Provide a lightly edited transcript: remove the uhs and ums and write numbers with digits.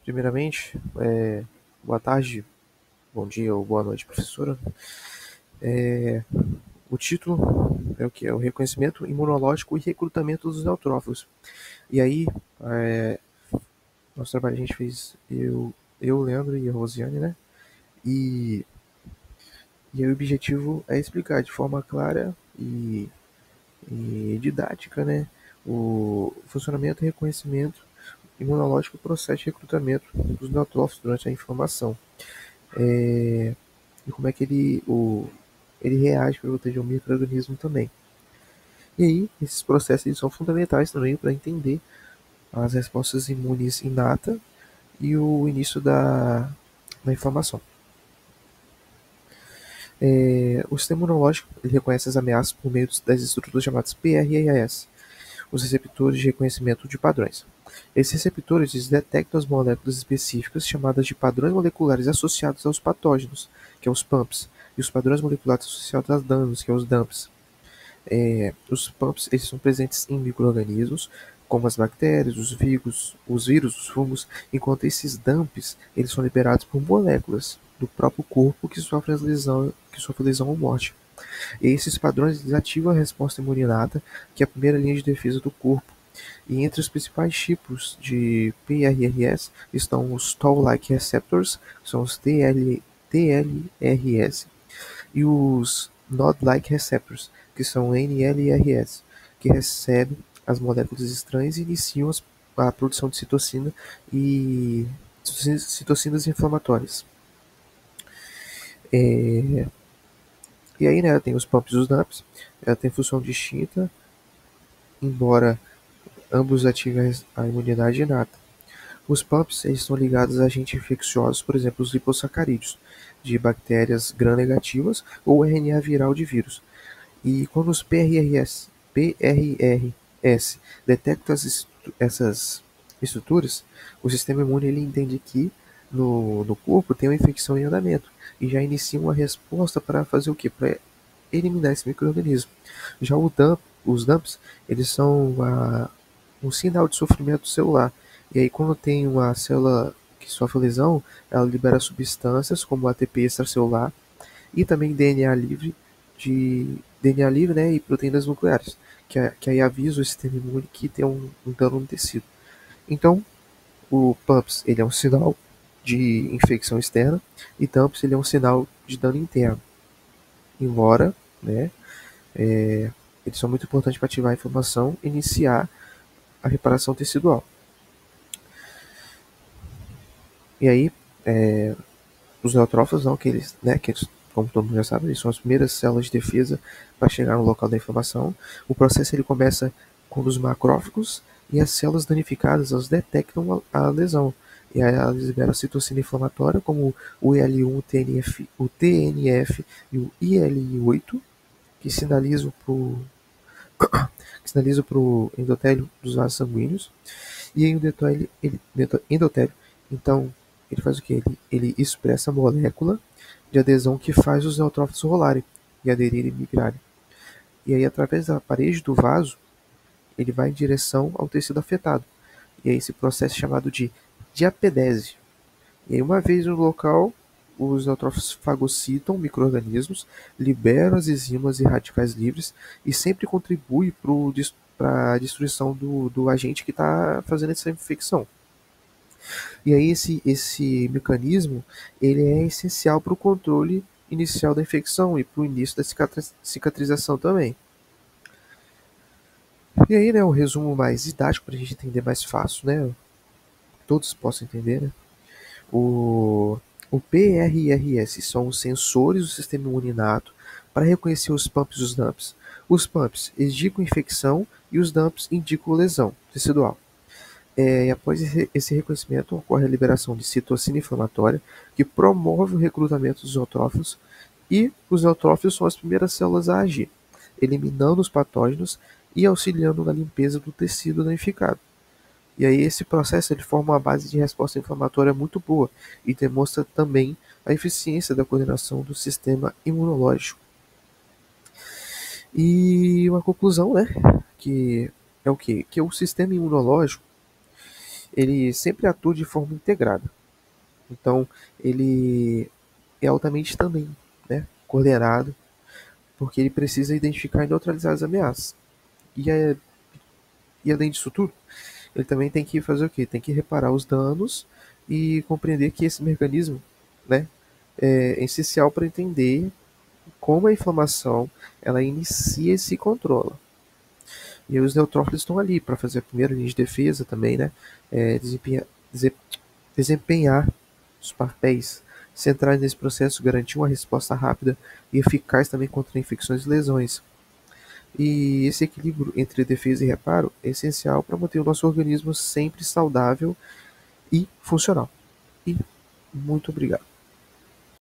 Primeiramente, boa tarde, bom dia ou boa noite, professora. O título é o que? É o reconhecimento imunológico e recrutamento dos neutrófilos. E aí, é, nosso trabalho a gente fez eu, Leandro e a Rosiane, né? E, e aí o objetivo é explicar de forma clara e didática, né? O funcionamento e reconhecimento imunológico e o processo de recrutamento dos neutrófilos durante a inflamação. E como é que ele reage para proteger o microorganismo também. E aí, esses processos eles são fundamentais também para entender as respostas imunes inata e o início da inflamação. O sistema imunológico ele reconhece as ameaças por meio das estruturas chamadas PRAS, os receptores de reconhecimento de padrões. Esses receptores eles detectam as moléculas específicas chamadas de padrões moleculares associados aos patógenos, que é os PAMPs, e os padrões moleculares associados a danos, que é os DAMPs. Os PAMPs eles são presentes em micro-organismos, como as bactérias, os vírus, os fungos, enquanto esses DAMPs eles são liberados por moléculas do próprio corpo que sofre lesão ou morte. E esses padrões eles ativam a resposta imunidata, que é a primeira linha de defesa do corpo. E entre os principais tipos de PRRS estão os Toll-like receptors, que são os TLRS, e os Nod-like receptors, que são NLRS, que recebem as moléculas estranhas e iniciam a produção de citocina e citocinas inflamatórias. É, e aí, né, tem os pumps e os dumps, ela tem função distinta, embora ambos ativem a imunidade inata. Os pumps eles estão ligados a agentes infecciosos, por exemplo, os lipossacarídeos, de bactérias gram-negativas ou RNA viral de vírus. E quando os PRRS detectam essas estruturas, o sistema imune ele entende que no corpo tem uma infecção em andamento e já inicia uma resposta para fazer o quê? Para eliminar esse microorganismo. Já os dumps, eles são um sinal de sofrimento celular. E aí, quando tem uma célula que sofre lesão, ela libera substâncias como ATP extracelular e também DNA livre, né, e proteínas nucleares, que aí avisa o sistema imune que tem um dano no tecido. Então, o PUMPS ele é um sinal de infecção externa e TAMPS ele é um sinal de dano interno. Embora, né, eles são muito importantes para ativar a inflamação e iniciar a reparação tecidual. E aí, os neutrófilos, não, que eles, como todo mundo já sabe, eles são as primeiras células de defesa para chegar no local da inflamação. O processo ele começa quando os macrófagos e as células danificadas elas detectam a lesão. E aí elas liberam a citocina inflamatória, como o IL-1, o TNF e o IL-8, que sinalizam para o endotélio dos vasos sanguíneos. E aí o endotélio, então, ele faz o que? Ele expressa a molécula de adesão que faz os neutrófilos rolarem e aderirem e migrarem. E aí, através da parede do vaso, ele vai em direção ao tecido afetado. E aí, esse processo é chamado de diapedese. E aí, uma vez no local, os neutrófilos fagocitam micro-organismos, liberam as enzimas e radicais livres e sempre contribui para a destruição do agente que está fazendo essa infecção. E aí esse mecanismo ele é essencial para o controle inicial da infecção e para o início da cicatrização também. E aí, né, um resumo mais didático para a gente entender mais fácil, né, todos possam entender, né? O, o PRRS são os sensores do sistema imune inato para reconhecer os pumps e os dumps. Os pumps indicam infecção e os dumps indicam lesão tecidual. E após esse reconhecimento, ocorre a liberação de citocina inflamatória, que promove o recrutamento dos neutrófilos, e os neutrófilos são as primeiras células a agir, eliminando os patógenos e auxiliando na limpeza do tecido danificado. E aí esse processo ele forma uma base de resposta inflamatória muito boa e demonstra também a eficiência da coordenação do sistema imunológico. E uma conclusão, né, que é o quê? Que o sistema imunológico ele sempre atua de forma integrada. Então, ele é altamente também, né, coordenado, porque ele precisa identificar e neutralizar as ameaças. E, é, e além disso tudo, ele também tem que fazer o quê? Tem que reparar os danos e compreender que esse mecanismo, né, é essencial para entender como a inflamação ela inicia e se controla. E aí os neutrófilos estão ali para fazer a primeira linha de defesa também, né? Desempenhar, desempenhar os papéis centrais nesse processo, garantir uma resposta rápida e eficaz também contra infecções e lesões. E esse equilíbrio entre defesa e reparo é essencial para manter o nosso organismo sempre saudável e funcional. E muito obrigado.